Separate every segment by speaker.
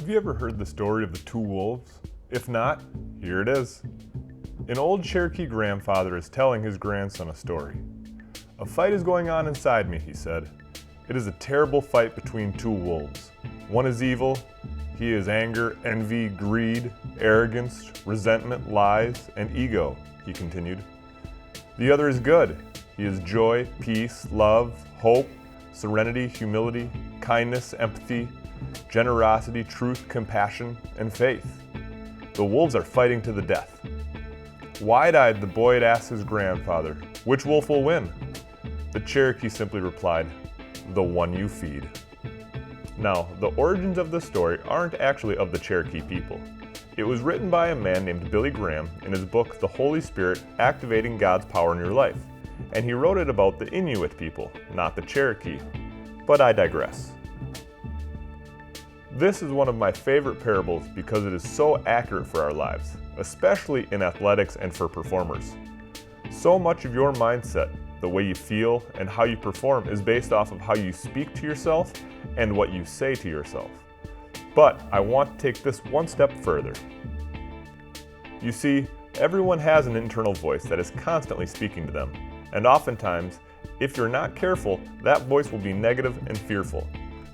Speaker 1: Have you ever heard the story of the two wolves? If not, here it is. An old Cherokee grandfather is telling his grandson a story. "A fight is going on inside me," he said. "It is a terrible fight between two wolves. One is evil. He is anger, envy, greed, arrogance, resentment, lies, and ego," he continued. "The other is good. He is joy, peace, love, hope, serenity, humility, kindness, empathy, generosity, truth, compassion, and faith. The wolves are fighting to the death." Wide-eyed, the boy had asked his grandfather, "Which wolf will win?" The Cherokee simply replied, "The one you feed." Now, the origins of this story aren't actually of the Cherokee people. It was written by a man named Billy Graham in his book, The Holy Spirit: Activating God's Power in Your Life, and he wrote it about the Inuit people, not the Cherokee. But I digress. This is one of my favorite parables because it is so accurate for our lives, especially in athletics and for performers. So much of your mindset, the way you feel, and how you perform is based off of how you speak to yourself and what you say to yourself. But I want to take this one step further. You see, everyone has an internal voice that is constantly speaking to them, and oftentimes, if you're not careful, that voice will be negative and fearful.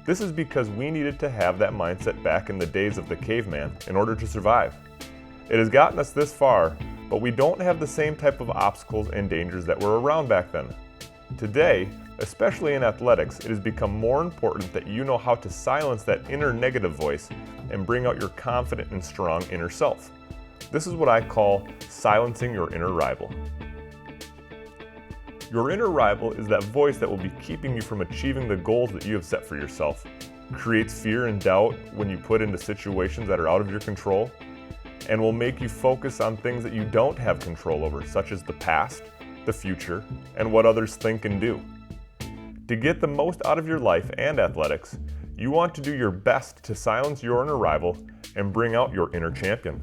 Speaker 1: This is because we needed to have that mindset back in the days of the caveman in order to survive. It has gotten us this far, but we don't have the same type of obstacles and dangers that were around back then. Today, especially in athletics, it has become more important that you know how to silence that inner negative voice and bring out your confident and strong inner self. This is what I call silencing your inner rival. Your inner rival is that voice that will be keeping you from achieving the goals that you have set for yourself, creates fear and doubt when you put into situations that are out of your control, and will make you focus on things that you don't have control over, such as the past, the future, and what others think and do. To get the most out of your life and athletics, you want to do your best to silence your inner rival and bring out your inner champion.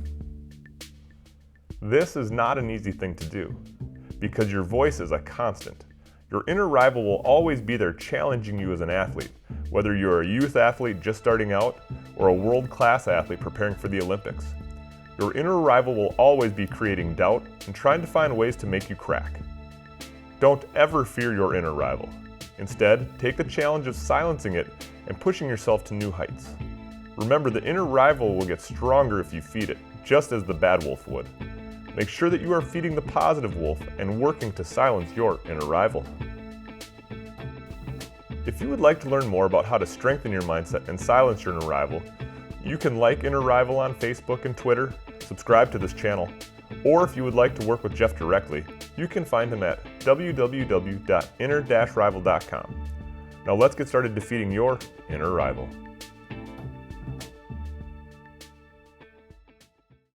Speaker 1: This is not an easy thing to do, because your voice is a constant. Your inner rival will always be there challenging you as an athlete, whether you're a youth athlete just starting out or a world-class athlete preparing for the Olympics. Your inner rival will always be creating doubt and trying to find ways to make you crack. Don't ever fear your inner rival. Instead, take the challenge of silencing it and pushing yourself to new heights. Remember, the inner rival will get stronger if you feed it, just as the bad wolf would. Make sure that you are feeding the positive wolf and working to silence your inner rival. If you would like to learn more about how to strengthen your mindset and silence your inner rival, you can like Inner Rival on Facebook and Twitter, subscribe to this channel, or if you would like to work with Jeff directly, you can find him at www.inner-rival.com. Now let's get started defeating your inner rival.